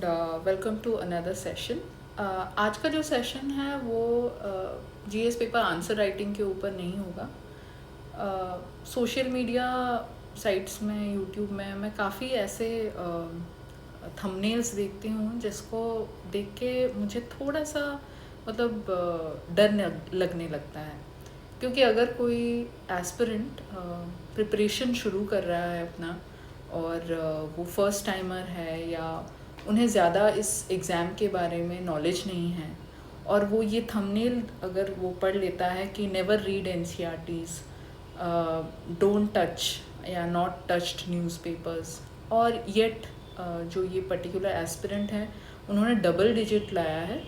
And welcome to another session. आज का जो सेशन है वो जीएस पेपर आंसर राइटिंग के ऊपर नहीं होगा। सोशल मीडिया साइट्स में, यूट्यूब में मैं काफ़ी ऐसे थंबनेल्स देखती हूँ जिसको देख के मुझे थोड़ा सा डर लगने लगता है, क्योंकि अगर कोई एस्पिरेंट प्रिपरेशन शुरू कर रहा है अपना और वो फर्स्ट टाइमर है या उन्हें ज़्यादा इस एग्ज़ाम के बारे में नॉलेज नहीं है और वो ये थंबनेल अगर वो पढ़ लेता है कि never read NCERTs, don't touch या नॉट टच्ड न्यूज़पेपर्स, और येट जो ये पर्टिकुलर एस्पिरेंट है उन्होंने डबल डिजिट लाया है,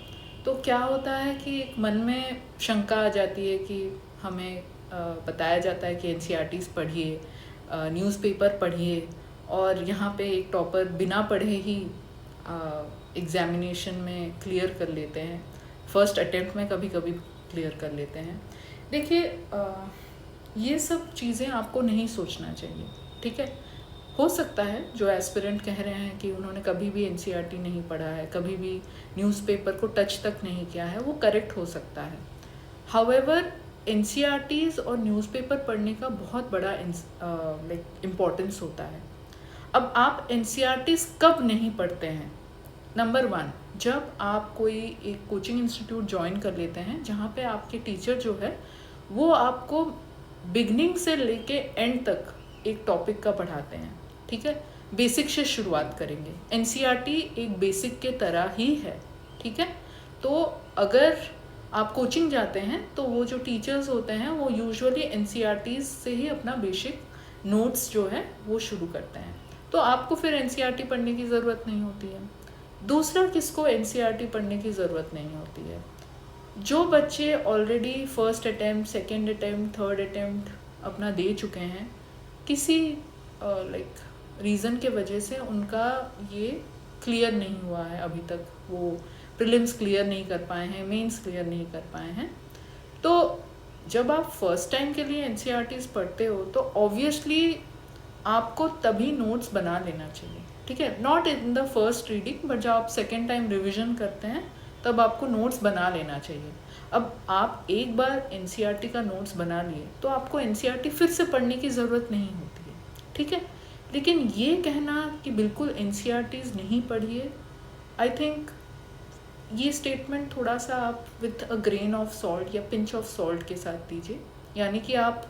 तो क्या होता है कि एक मन में शंका आ जाती है कि हमें बताया जाता है कि एनसीईआरटीज़ पढ़िए, न्यूज़पेपर पढ़िए, और यहाँ पे एक टॉपर बिना पढ़े ही एग्ज़ामिनेशन में क्लियर कर लेते हैं, फर्स्ट अटेम्प्ट में कभी कभी क्लियर कर लेते हैं। देखिए, ये सब चीज़ें आपको नहीं सोचना चाहिए, ठीक है। हो सकता है जो एस्पिरेंट कह रहे हैं कि उन्होंने कभी भी एनसीईआरटी नहीं पढ़ा है, कभी भी न्यूज़पेपर को टच तक नहीं किया है, वो करेक्ट हो सकता है। हाउएवर एनसीईआरटीज़ और न्यूज़पेपर पढ़ने का बहुत बड़ा इम्पोर्टेंस होता है। अब आप एनसीईआरटीज़ कब नहीं पढ़ते हैं? नंबर 1, जब आप कोई एक कोचिंग इंस्टीट्यूट ज्वाइन कर लेते हैं जहाँ पे आपके टीचर जो है वो आपको बिगनिंग से लेके एंड तक एक टॉपिक का पढ़ाते हैं, ठीक है। बेसिक से शुरुआत करेंगे, एनसीईआरटी एक बेसिक के तरह ही है, ठीक है। तो अगर आप कोचिंग जाते हैं तो वो जो टीचर्स होते हैं वो यूजुअली एनसीईआरटीज़ से ही अपना बेसिक नोट्स जो है वो शुरू करते हैं, तो आपको फिर एनसीईआरटी पढ़ने की ज़रूरत नहीं होती है। दूसरा, किसको एनसीईआरटी पढ़ने की ज़रूरत नहीं होती है? जो बच्चे already first attempt, second attempt, third attempt अपना दे चुके हैं, किसी रीज़न के वजह से उनका ये क्लियर नहीं हुआ है अभी तक, वो प्रीलिम्स क्लियर नहीं कर पाए हैं, मेंस क्लियर नहीं कर पाए हैं, तो जब आप फर्स्ट टाइम के लिए एनसीईआरटीज़ पढ़ते हो तो ऑब्वियसली आपको तभी नोट्स बना लेना चाहिए, ठीक है। Not in the first reading, but जब आप सेकेंड टाइम रिविजन करते हैं तब आपको नोट्स बना लेना चाहिए। अब आप एक बार एनसीईआरटी का नोट्स बना लिए तो आपको एनसीईआरटी फिर से पढ़ने की ज़रूरत नहीं होती है, ठीक है। लेकिन ये कहना कि बिल्कुल एनसीईआरटीज़ नहीं पढ़िए, आई थिंक ये स्टेटमेंट थोड़ा सा आप with a grain of salt या पिंच ऑफ सॉल्ट के साथ दीजिए, यानी कि आप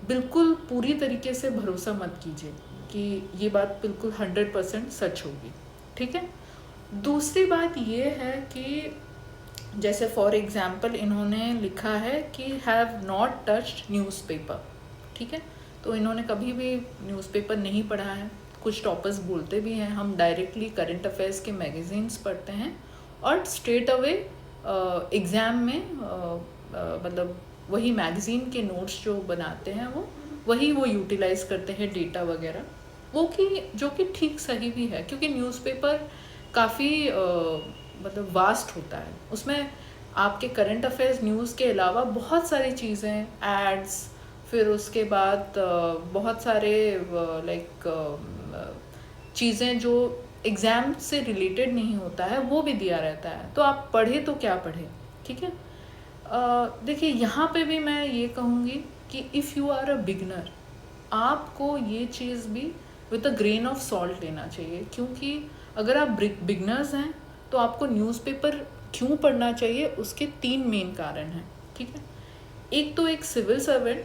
बिल्कुल पूरी तरीके से भरोसा मत कीजिए कि ये बात बिल्कुल 100% सच होगी, ठीक है। दूसरी बात ये है कि जैसे फॉर एग्जांपल इन्होंने लिखा है कि हैव नॉट टच्ड न्यूज़पेपर, ठीक है, तो इन्होंने कभी भी न्यूज़पेपर नहीं पढ़ा है। कुछ टॉपर्स बोलते भी हैं हम डायरेक्टली करंट अफेयर्स के मैगजीन्स पढ़ते हैं और स्ट्रेट अवे एग्ज़ाम में वही मैगज़ीन के नोट्स जो बनाते हैं वही यूटिलाइज़ करते हैं डेटा वगैरह, जो कि ठीक सही भी है, क्योंकि न्यूज़पेपर काफ़ी वास्ट होता है। उसमें आपके करंट अफेयर्स न्यूज़ के अलावा बहुत सारी चीज़ें, एड्स, फिर उसके बाद बहुत सारे चीज़ें जो एग्ज़ाम से रिलेटेड नहीं होता है वो भी दिया रहता है, तो आप पढ़े तो क्या पढ़े, ठीक है। देखिए, यहाँ पे भी मैं ये कहूँगी कि if you are a beginner, आपको ये चीज़ भी with a grain of salt लेना चाहिए, क्योंकि अगर आप बिगनर्स हैं तो आपको न्यूज़पेपर क्यों पढ़ना चाहिए, उसके 3 मेन कारण हैं, ठीक है। एक तो एक सिविल सर्वेंट,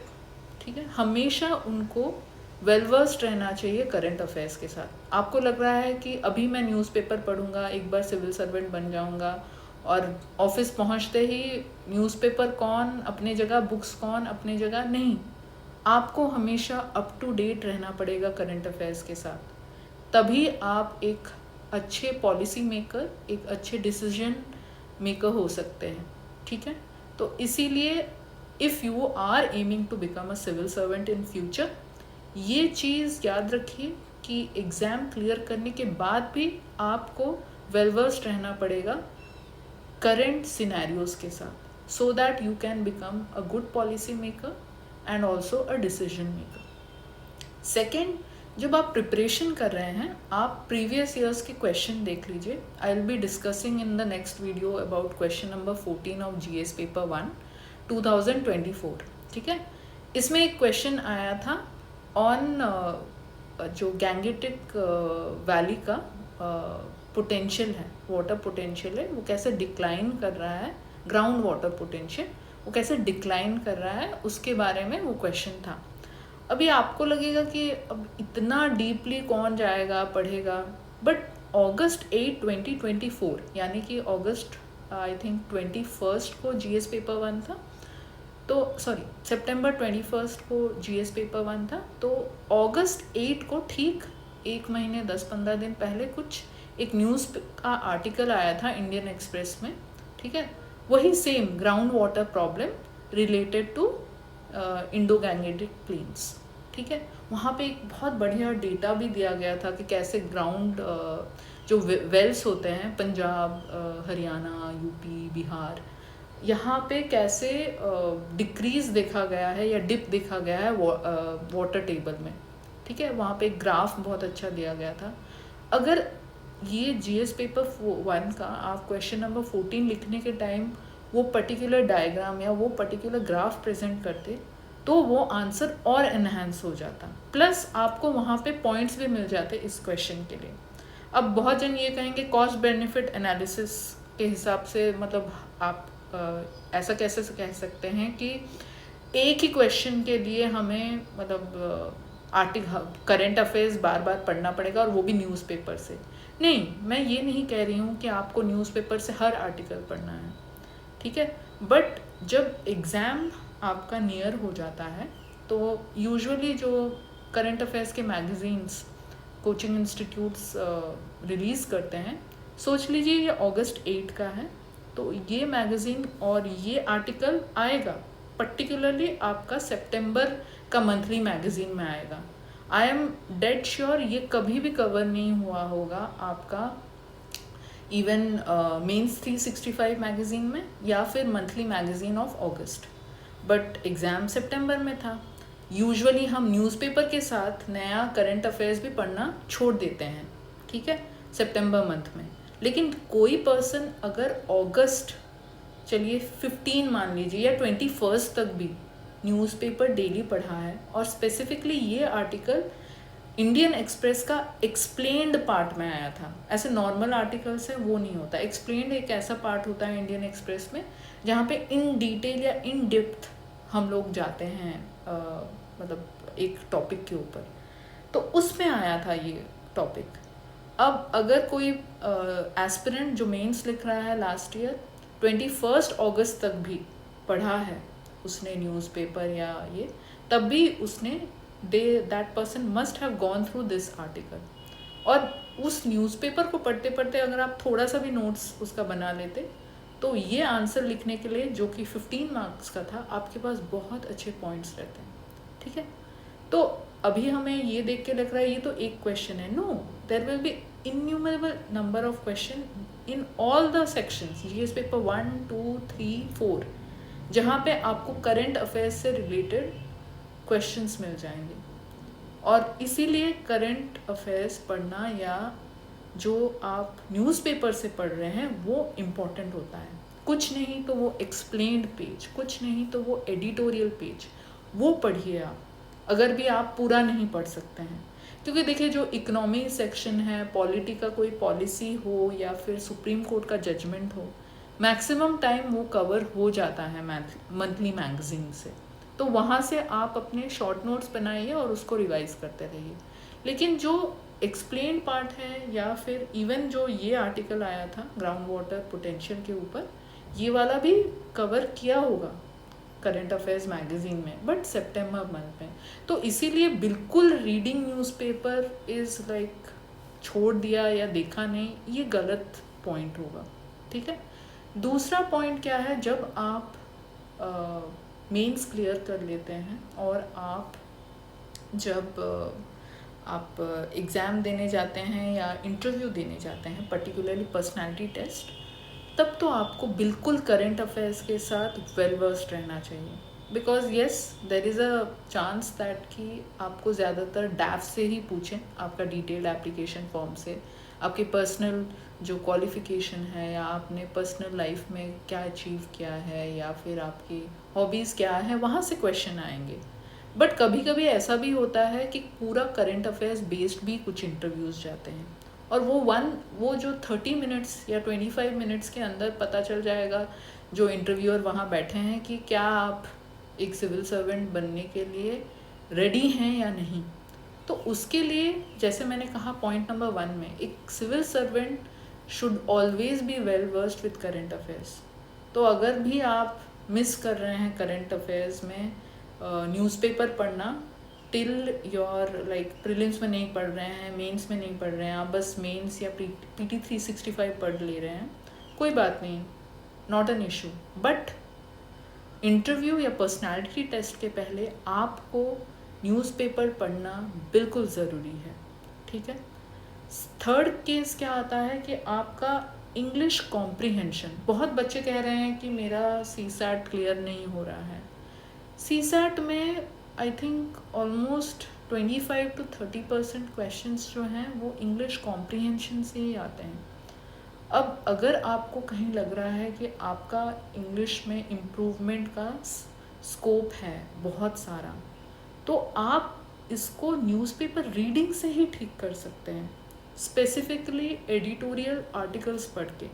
ठीक है, हमेशा उनको वेल वर्स्ड रहना चाहिए करंट अफेयर्स के साथ। आपको लग रहा है कि अभी मैं न्यूज़पेपर पढ़ूंगा, एक बार सिविल सर्वेंट बन जाऊंगा और ऑफिस पहुंचते ही न्यूज़पेपर कौन अपने जगह, बुक्स कौन अपने जगह, नहीं। आपको हमेशा अप टू डेट रहना पड़ेगा करंट अफेयर्स के साथ, तभी आप एक अच्छे पॉलिसी मेकर, एक अच्छे डिसीजन मेकर हो सकते हैं, ठीक है। तो इसीलिए if you are aiming to become a civil servant in future, ये चीज़ याद रखिए कि एग्ज़ाम क्लियर करने के बाद भी आपको वेल वर्स्ड रहना पड़ेगा करंट सिनेरियोज के साथ, so that you can become a good policy maker and also a decision maker. Second, जब आप प्रिपरेशन कर रहे हैं आप प्रीवियस ईयर्स के क्वेश्चन देख लीजिए. I will be discussing in the next video about question number 14 of GS paper 1 2024. ठीक है. इसमें एक क्वेश्चन आया था ऑन जो गैंगेटिक वैली का पोटेंशियल है, वाटर पोटेंशियल है, वो कैसे डिक्लाइन कर रहा है, ग्राउंड वाटर पोटेंशियल वो कैसे डिक्लाइन कर रहा है, उसके बारे में वो क्वेश्चन था. अभी आपको लगेगा कि अब इतना डीपली कौन जाएगा पढ़ेगा, बट August 8, 2024 यानी कि अगस्त आई थिंक 21 को GS पेपर 1 था, तो सॉरी सितंबर 21 को GS पेपर 1 था, तो August 8 को ठीक 1 महीने 10-15 दिन पहले कुछ एक न्यूज़ का आर्टिकल आया था इंडियन एक्सप्रेस में. ठीक है. वही same ground water problem related to Indo Gangetic plains. ठीक है. वहाँ पे एक बहुत बढ़िया डेटा भी दिया गया था कि कैसे ग्राउंड जो वेल्स होते हैं पंजाब, हरियाणा, यूपी, बिहार, यहाँ पे कैसे डिक्रीज देखा गया है या डिप देखा गया है वाटर टेबल में. ठीक है. वहाँ पे एक ग्राफ बहुत अच्छा दिया गया था. अगर ये GS पेपर 1 का आप क्वेश्चन नंबर 14 लिखने के टाइम वो पर्टिकुलर डायग्राम या वो पर्टिकुलर ग्राफ प्रेजेंट करते तो वो आंसर और एनहांस हो जाता, प्लस आपको वहाँ पे पॉइंट्स भी मिल जाते इस क्वेश्चन के लिए. अब बहुत जन ये कहेंगे कॉस्ट बेनिफिट एनालिसिस के हिसाब से, मतलब आप ऐसा कैसे कह सकते हैं कि एक ही क्वेश्चन के लिए हमें मतलब करंट अफेयर्स बार बार पढ़ना पड़ेगा और वो भी न्यूज़पेपर से. नहीं, मैं ये नहीं कह रही हूँ कि आपको न्यूज़पेपर से हर आर्टिकल पढ़ना है. ठीक है. बट जब एग्ज़ाम आपका नियर हो जाता है तो यूजुअली जो करंट अफेयर्स के मैगज़ीन्स कोचिंग इंस्टीट्यूट्स रिलीज़ करते हैं, सोच लीजिए ये August 8 का है, तो ये मैगज़ीन और ये आर्टिकल आएगा पर्टिकुलरली आपका सितंबर का मंथली मैगज़ीन में आएगा. आई एम डेड श्योर ये कभी भी कवर नहीं हुआ होगा आपका इवन मेंस 365 मैगज़ीन में या फिर मंथली मैगज़ीन ऑफ अगस्त, बट एग्ज़ाम सितंबर में था. यूजुअली हम न्यूज़पेपर के साथ नया करंट अफेयर्स भी पढ़ना छोड़ देते हैं. ठीक है. सितंबर मंथ में. लेकिन कोई पर्सन अगर अगस्त चलिए 15 मान लीजिए या 21 तक भी न्यूज़पेपर डेली पढ़ा है और स्पेसिफिकली ये आर्टिकल इंडियन एक्सप्रेस का एक्सप्लेन्ड पार्ट में आया था, ऐसे नॉर्मल आर्टिकल से वो नहीं होता. एक्सप्लेन्ड एक ऐसा पार्ट होता है इंडियन एक्सप्रेस में जहाँ पे इन डिटेल या इन डेप्थ हम लोग जाते हैं मतलब एक टॉपिक के ऊपर, तो उसमें आया था ये टॉपिक. अब अगर कोई एस्पिरेंट जो मेंस लिख रहा है लास्ट ईयर 21 अगस्त तक भी पढ़ा है उसने न्यूज़पेपर या ये, तब भी उसने that person must have gone through this article. और उस न्यूज़पेपर को पढ़ते पढ़ते अगर आप थोड़ा सा भी नोट्स उसका बना लेते तो ये आंसर लिखने के लिए जो कि 15 मार्क्स का था आपके पास बहुत अच्छे पॉइंट्स रहते हैं. ठीक है. तो अभी हमें ये देख के लग रहा है ये तो एक क्वेश्चन है. No, there will be innumerable number of question in all the sections GS paper 1, 2, 3, 4 जहाँ पे आपको करंट अफेयर्स से रिलेटेड क्वेश्चंस मिल जाएंगे. और इसीलिए करंट अफेयर्स पढ़ना या जो आप न्यूज़पेपर से पढ़ रहे हैं वो इम्पॉर्टेंट होता है. कुछ नहीं तो वो एक्सप्लेन्ड पेज, कुछ नहीं तो वो एडिटोरियल पेज, वो पढ़िए आप, अगर भी आप पूरा नहीं पढ़ सकते हैं. क्योंकि देखिए जो इकोनॉमी सेक्शन है, पॉलिटी का कोई पॉलिसी हो या फिर सुप्रीम कोर्ट का जजमेंट हो, मैक्सिमम टाइम वो कवर हो जाता है मंथली मैगजीन से. तो वहाँ से आप अपने शॉर्ट नोट्स बनाइए और उसको रिवाइज करते रहिए. लेकिन जो एक्सप्लेन पार्ट है या फिर इवन जो ये आर्टिकल आया था ग्राउंड वाटर पोटेंशियल के ऊपर, ये वाला भी कवर किया होगा करंट अफेयर्स मैगजीन में, बट सितंबर मंथ में. तो इसीलिए बिल्कुल रीडिंग न्यूज़पेपर इज़ लाइक छोड़ दिया या देखा नहीं, ये गलत पॉइंट होगा. ठीक है. दूसरा पॉइंट क्या है, जब आप मेंस क्लियर कर लेते हैं और जब आप एग्ज़ाम देने जाते हैं या इंटरव्यू देने जाते हैं, पर्टिकुलरली पर्सनालिटी टेस्ट, तब तो आपको बिल्कुल करंट अफेयर्स के साथ वेल वर्स्ड रहना चाहिए. Because yes there is a chance that कि आपको ज़्यादातर डैफ से ही पूछें, आपका डिटेल्ड एप्लीकेशन फॉर्म से, आपकी पर्सनल जो क्वालिफ़िकेशन है या आपने पर्सनल लाइफ में क्या अचीव किया है या फिर आपकी हॉबीज़ क्या है, वहाँ से क्वेश्चन आएंगे। बट कभी कभी ऐसा भी होता है कि पूरा करंट अफेयर्स बेस्ड भी कुछ इंटरव्यूज़ जाते हैं, और वो जो 30 मिनट्स या 25 मिनट्स के अंदर पता चल जाएगा जो इंटरव्यूअर वहाँ बैठे हैं कि क्या आप एक सिविल सर्वेंट बनने के लिए रेडी हैं या नहीं। तो उसके लिए जैसे मैंने कहा पॉइंट नंबर 1 में, एक civil servant should always be well versed with current affairs. तो अगर भी आप मिस कर रहे हैं करंट अफेयर्स में न्यूज़पेपर पढ़ना, टिल योर लाइक प्रीलिम्स में नहीं पढ़ रहे हैं, मेंस में नहीं पढ़ रहे हैं, आप बस मेंस या PT 365 पढ़ ले रहे हैं, कोई बात नहीं, not an issue. But interview या पर्सनालिटी टेस्ट के पहले आपको न्यूज़पेपर पढ़ना बिल्कुल ज़रूरी है, ठीक है। थर्ड केस क्या आता है कि आपका इंग्लिश कॉम्प्रीहेंशन। बहुत बच्चे कह रहे हैं कि मेरा CSAT क्लियर नहीं हो रहा है। CSAT में I think almost 25 to 30% questions जो हैं वो इंग्लिश कॉम्प्रीहेंशन से ही आते हैं। अब अगर आपको कहीं लग रहा है कि आपका इंग्लिश में इम्प्रूवमेंट का स्कोप है बहुत सारा, तो आप इसको न्यूज़पेपर रीडिंग से ही ठीक कर सकते हैं, स्पेसिफिकली एडिटोरियल आर्टिकल्स पढ़ के।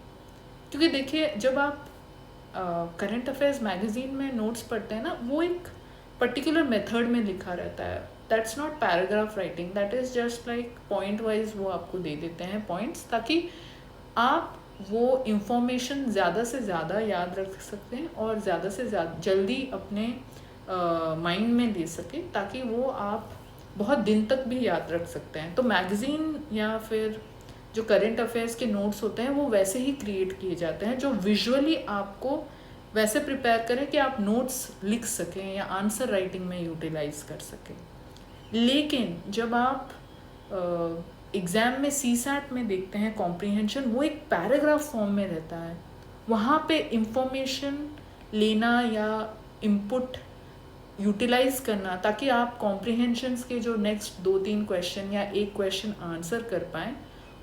क्योंकि देखिए, जब आप करंट अफेयर्स मैगज़ीन में नोट्स पढ़ते हैं ना, वो एक पर्टिकुलर मेथड में लिखा रहता है। That's not paragraph writing, that is just like point wise वो आपको दे देते हैं पॉइंट्स, ताकि आप वो इंफॉर्मेशन ज़्यादा से ज़्यादा याद रख सकते हैं और ज़्यादा से ज़्यादा जल्दी अपने माइंड में ले सकें, ताकि वो आप बहुत दिन तक भी याद रख सकते हैं। तो मैगज़ीन या फिर जो करंट अफेयर्स के नोट्स होते हैं वो वैसे ही क्रिएट किए जाते हैं, जो विजुअली आपको वैसे प्रिपेयर करें कि आप नोट्स लिख सकें या आंसर राइटिंग में यूटिलाइज कर सकें। लेकिन जब आप एग्ज़ाम में CSAT में देखते हैं कॉम्प्रीहेंशन, वो एक पैराग्राफ फॉर्म में रहता है। वहाँ पे इंफॉर्मेशन लेना या इनपुट यूटिलाइज करना, ताकि आप कॉम्प्रीहेंशंस के जो नेक्स्ट 2-3 क्वेश्चन या एक क्वेश्चन आंसर कर पाएँ,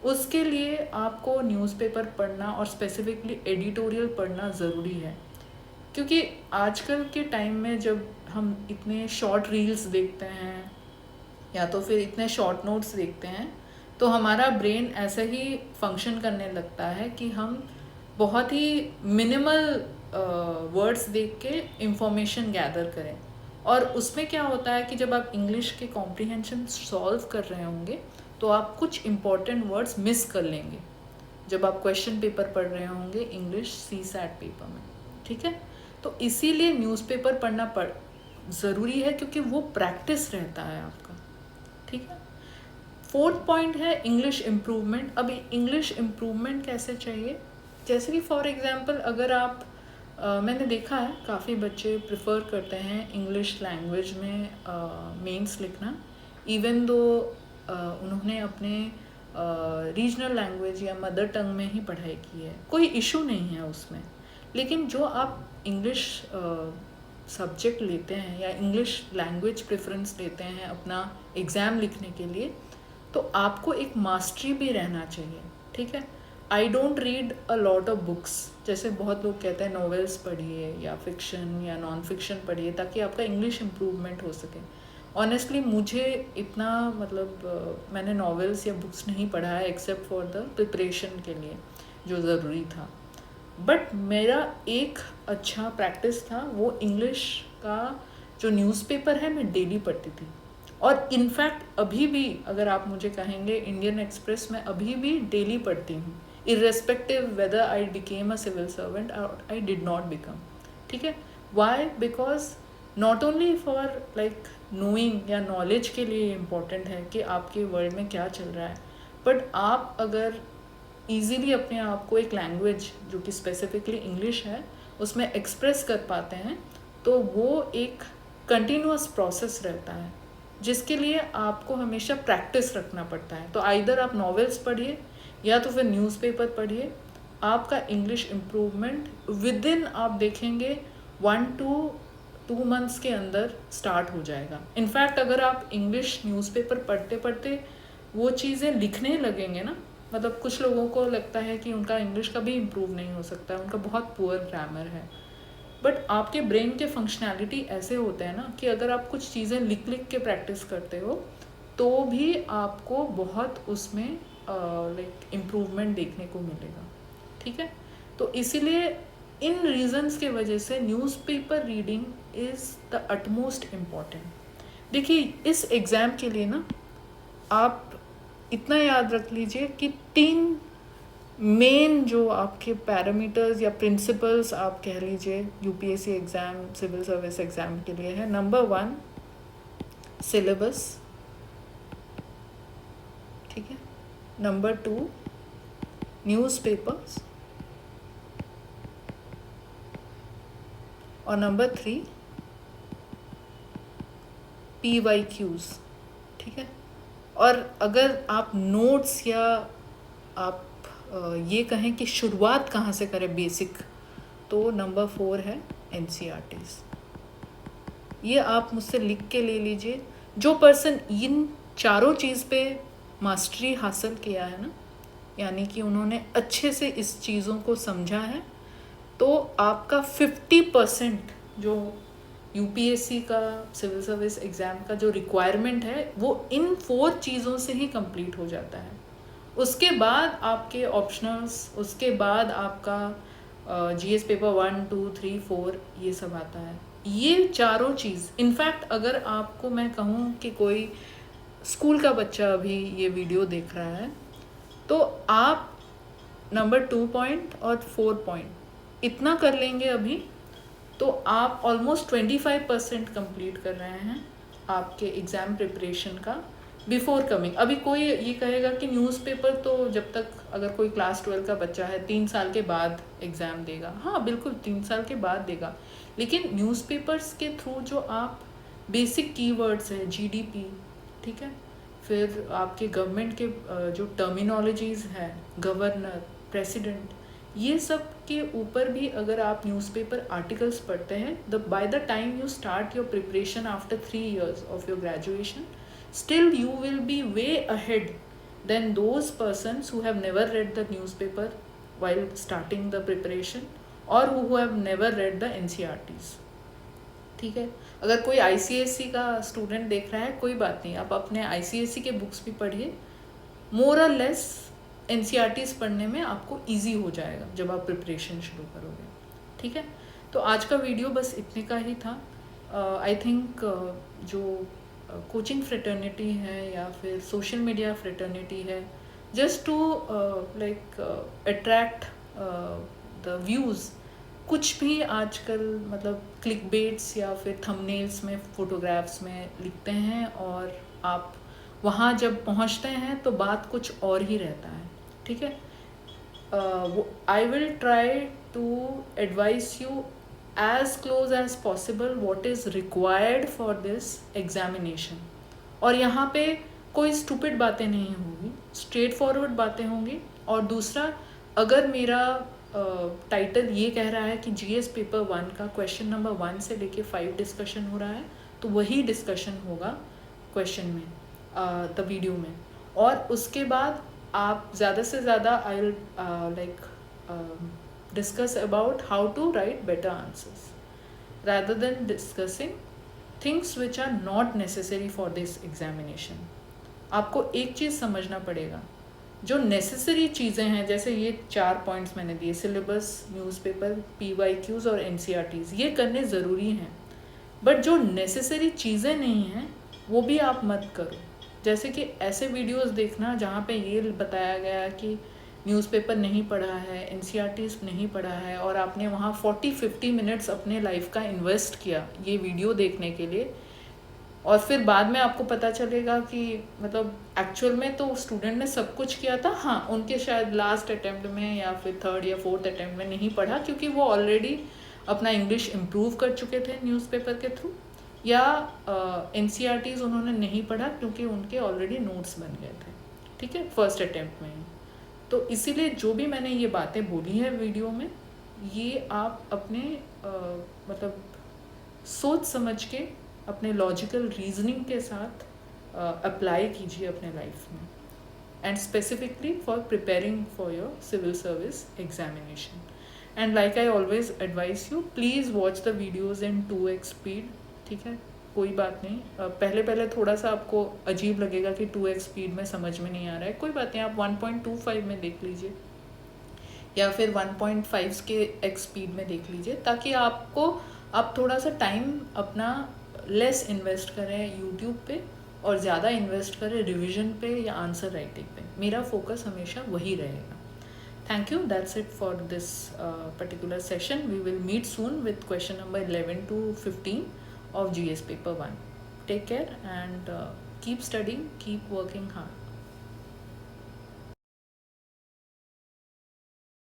उसके लिए आपको न्यूज़पेपर पढ़ना और स्पेसिफिकली एडिटोरियल पढ़ना ज़रूरी है। क्योंकि आजकल के टाइम में जब हम इतने शॉर्ट रील्स देखते हैं या तो फिर इतने शॉर्ट नोट्स देखते हैं, तो हमारा ब्रेन ऐसे ही फंक्शन करने लगता है कि हम बहुत ही मिनिमल वर्ड्स देख के इंफॉर्मेशन गैदर करें। और उसमें क्या होता है कि जब आप इंग्लिश के कॉम्प्रीहेंशन सॉल्व कर रहे होंगे तो आप कुछ इम्पॉर्टेंट वर्ड्स मिस कर लेंगे जब आप क्वेश्चन पेपर पढ़ रहे होंगे इंग्लिश CSAT पेपर में, ठीक है। तो इसीलिए न्यूज़पेपर पढ़ना ज़रूरी है, क्योंकि वो प्रैक्टिस रहता है आपका, ठीक है। फोर्थ पॉइंट है इंग्लिश इम्प्रूवमेंट। अब इंग्लिश इम्प्रूवमेंट कैसे चाहिए, जैसे कि फॉर एग्जांपल अगर आप मैंने देखा है काफ़ी बच्चे प्रेफर करते हैं इंग्लिश लैंग्वेज में मेंस लिखना, इवन दो उन्होंने अपने रीजनल लैंग्वेज या मदर टंग में ही पढ़ाई की है, कोई इशू नहीं है उसमें। लेकिन जो आप इंग्लिश सब्जेक्ट लेते हैं या इंग्लिश लैंग्वेज प्रेफरेंस लेते हैं अपना एग्ज़ाम लिखने के लिए, तो आपको एक मास्टरी भी रहना चाहिए, ठीक है। I don't read a lot of books, जैसे बहुत लोग कहते हैं नॉवेल्स पढ़िए या फिक्शन या नॉन फिक्शन पढ़िए ताकि आपका इंग्लिश इम्प्रूवमेंट हो सके। ऑनेस्टली मुझे इतना मैंने नॉवेल्स या बुक्स नहीं पढ़ा है एक्सेप्ट फॉर द प्रिपरेशन के लिए जो ज़रूरी था। बट मेरा एक अच्छा प्रैक्टिस था, वो इंग्लिश का जो न्यूज़पेपर है मैं डेली पढ़ती थी। और इनफैक्ट अभी भी अगर आप मुझे कहेंगे इंडियन एक्सप्रेस में अभी भी डेली पढ़ती हूँ, irrespective whether I became a civil servant और आई डिड नॉट बिकम, ठीक है। Why? Because not only for like knowing या नॉलेज के लिए इम्पॉर्टेंट है कि आपके वर्ल्ड में क्या चल रहा है, बट आप अगर ईज़िली अपने आप को एक लैंग्वेज जो कि स्पेसिफिकली इंग्लिश है उसमें एक्सप्रेस कर पाते हैं, तो वो एक कंटिन्यूअस प्रोसेस रहता है जिसके लिए आपको हमेशा प्रैक्टिस रखना पड़ता है। तो आइदर आप नॉवेल्स पढ़िए या तो फिर न्यूज़पेपर पढ़िए, आपका इंग्लिश इम्प्रूवमेंट विद इन आप देखेंगे 1 to 2 मंथ्स के अंदर स्टार्ट हो जाएगा। इनफैक्ट अगर आप इंग्लिश न्यूज़पेपर पढ़ते पढ़ते वो चीज़ें लिखने लगेंगे ना, मतलब कुछ लोगों को लगता है कि उनका इंग्लिश कभी इम्प्रूव नहीं हो सकता, उनका बहुत पुअर ग्रामर है, बट आपके ब्रेन के फंक्शनैलिटी ऐसे होते हैं ना कि अगर आप कुछ चीज़ें लिख लिख के प्रैक्टिस करते हो तो भी आपको बहुत उसमें लाइक इम्प्रूवमेंट देखने को मिलेगा। ठीक है, तो इसीलिए इन रीजंस के वजह से newspaper reading is the utmost important. देखिए इस एग्ज़ाम के लिए ना आप इतना याद रख लीजिए कि 3 मेन जो आपके पैरामीटर्स या प्रिंसिपल्स आप कह लीजिए UPSC exam, civil service exam के लिए है। नंबर 1 सिलेबस, ठीक है। नंबर 2 न्यूज़पेपर्स, और नंबर 3 PYQs, ठीक है। और अगर आप नोट्स या आप ये कहें कि शुरुआत कहाँ से करें बेसिक, तो नंबर 4 है NCERTs। ये आप मुझसे लिख के ले लीजिए। जो पर्सन इन चारों चीज़ पे मास्टरी हासिल किया है ना, यानी कि उन्होंने अच्छे से इस चीज़ों को समझा है, तो आपका 50% जो यूपीएससी का सिविल सर्विस एग्ज़ाम का जो रिक्वायरमेंट है वो इन 4 चीज़ों से ही कंप्लीट हो जाता है। उसके बाद आपके ऑप्शनल्स, उसके बाद आपका जीएस पेपर 1, 2, 3, 4 ये सब आता है। ये चारों चीज़, इनफैक्ट अगर आपको मैं कहूँ कि कोई स्कूल का बच्चा अभी ये वीडियो देख रहा है, तो आप नंबर 2 पॉइंट और 4 पॉइंट इतना कर लेंगे अभी, तो आप ऑलमोस्ट 25% कंप्लीट कर रहे हैं आपके एग्ज़ाम प्रिपरेशन का बिफोर कमिंग। अभी कोई ये कहेगा कि न्यूज़पेपर तो जब तक अगर कोई क्लास 12 का बच्चा है 3 साल के बाद एग्ज़ाम देगा, हाँ बिल्कुल 3 साल के बाद देगा, लेकिन न्यूज़पेपर्स के थ्रू जो आप बेसिक कीवर्ड्स है, जीडीपी, ठीक है, फिर आपके गवर्नमेंट के जो टर्मिनोलॉजीज़ हैं, गवर्नर, प्रेसिडेंट, ये सब के ऊपर भी अगर आप न्यूज़पेपर आर्टिकल्स पढ़ते हैं, by the time you start your preparation after 3 years of your graduation, still you will be way ahead than those persons who have never read the newspaper while starting the preparation or who have never read the NCERTs। ठीक है, अगर कोई ICSE का student देख रहा है, कोई बात नहीं, आप अपने ICSE के बुक्स भी पढ़िए, मोर और लेस NCERTs पढ़ने में आपको ईजी हो जाएगा जब आप प्रिपरेशन शुरू करोगे। ठीक है, तो आज का वीडियो बस इतने का ही था। आई थिंक जो कोचिंग फ्रेटर्निटी है या फिर सोशल मीडिया फ्रेटर्निटी है, just to like attract the views, कुछ भी आजकल मतलब क्लिक बेट्स या फिर थंबनेल्स में, फोटोग्राफ्स में लिखते हैं, और आप वहाँ जब पहुँचते हैं तो बात कुछ और ही रहता है। ठीक है, I will try to advice you as close as possible what is required for this examination। और यहाँ पे कोई स्टूपिड बातें नहीं होंगी, स्ट्रेट फॉरवर्ड बातें होंगी। और दूसरा, अगर मेरा टाइटल ये कह रहा है कि जीएस पेपर 1 का क्वेश्चन नंबर 1 से लेके 5 डिस्कशन हो रहा है, तो वही डिस्कशन होगा क्वेश्चन में, द वीडियो में। और उसके बाद आप ज़्यादा से ज़्यादा I will like discuss about how to write better answers rather than discussing things which are not necessary for this examination। आपको एक चीज़ समझना पड़ेगा, जो नेसेसरी चीज़ें हैं, जैसे ये 4 पॉइंट्स मैंने दिए, सिलेबस, न्यूज़पेपर, PYQs और NCERTs, ये करने ज़रूरी हैं, बट जो नेसेसरी चीज़ें नहीं हैं वो भी आप मत करो। जैसे कि ऐसे वीडियोस देखना जहाँ पे ये बताया गया कि न्यूज़पेपर नहीं पढ़ा है, NCERTs नहीं पढ़ा है, और आपने वहाँ 40-50 मिनट्स अपने लाइफ का इन्वेस्ट किया ये वीडियो देखने के लिए, और फिर बाद में आपको पता चलेगा कि मतलब एक्चुअल में तो स्टूडेंट ने सब कुछ किया था, हाँ उनके शायद लास्ट अटैम्प्ट में या फिर 3rd या 4th अटैम्प्ट में नहीं पढ़ा, क्योंकि वो ऑलरेडी अपना इंग्लिश इम्प्रूव कर चुके थे न्यूज़पेपर के थ्रू, या NCERTs उन्होंने नहीं पढ़ा क्योंकि उनके ऑलरेडी नोट्स बन गए थे, ठीक है, फर्स्ट अटैम्प्ट में ही। तो इसीलिए जो भी मैंने ये बातें बोली है वीडियो में, ये आप अपने मतलब सोच समझ के अपने लॉजिकल रीजनिंग के साथ अप्लाई कीजिए अपने लाइफ में, and specifically for preparing for your civil service examination. And like I always advise you, please watch the videos in 2x speed. ठीक है, कोई बात नहीं, पहले थोड़ा सा आपको अजीब लगेगा कि 2x स्पीड में समझ में नहीं आ रहा है, कोई बात नहीं, आप 1.25 में देख लीजिए या फिर 1.5 के x स्पीड में देख लीजिए, ताकि आप थोड़ा सा टाइम अपना लेस इन्वेस्ट करें यूट्यूब पे और ज़्यादा इन्वेस्ट करें रिवीजन पे या आंसर राइटिंग पे। मेरा फोकस हमेशा वही रहेगा। Thank you, that's it for this particular session. We will meet soon with question number 11 to 15 of GS paper 1. Take care and keep studying, keep working hard.